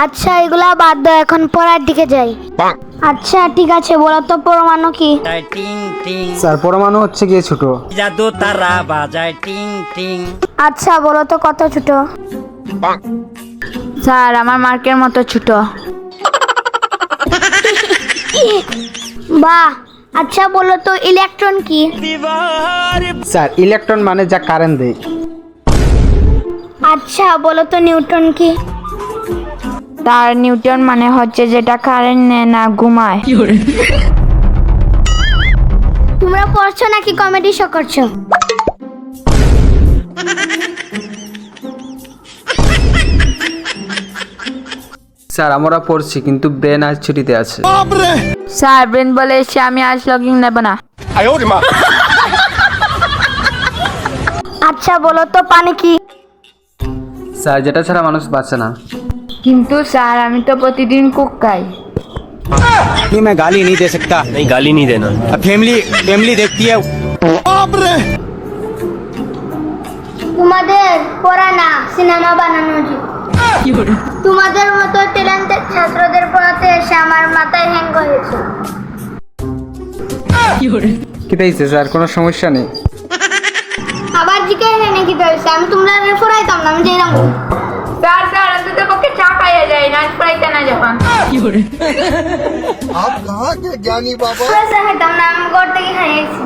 আচ্ছা এগুলা বাদ দাও, এখন পড়ার দিকে যাই। আচ্ছা ঠিক আছে, বলো তো পরমাণু কি? টিং টিং স্যার পরমাণু হচ্ছে গিয়ে ছোট। জাদু তারা বাজায় টিং টিং। আচ্ছা বলো তো কত ছোট? স্যার আমার মার্কের মতো ছোট। বাহ। আচ্ছা বলো তো ইলেকট্রন কি? স্যার ইলেকট্রন মানে যা কারেন্ট দেয়। আচ্ছা বলো তো নিউটন কি? তার নিউটন মানে হচ্ছে যেটা কারেন্ট নেয় না, ঘুমায়। তোমরা পড়ছো নাকি কমেডি শো করছো? স্যার আমরা পড়ছি কিন্তু ব্রেন আজ ছুটিতে আছে। স্যার ব্রেন বলে এসে আমি আজ লগিং নেব না। আচ্ছা বলো তো পানি কি? স্যার যেটা ছাড়া মানুষ বাঁচে না। কিন্তু স্যার আমি তো প্রতিদিন কুক খাই। नहीं मैं गाली नहीं दे सकता। नहीं गाली नहीं देना। अब फैमिली फैमिली देखती है। তোমাদের পড়া না, সিনেমা বানানো উচিত। তোমাদের মতো ট্যালেন্টেড ছাত্রদের পড়াতে এসে আমার মাথায় হ্যাং হয়েছে। কি তাইছে স্যার, কোনো সমস্যা নেই। আবার জিজ্ঞাসা হ্যাঁ নাকি হয়েছে? আমি তোমরা পড়াইতাম না, আমি যেরকম স্যার স্যার অন্তত পক্ষে চা খাইয়া যায় না, পড়াইতে না যখন। পড়াইতাম না, আমি ঘর থেকে খাইয়েছি।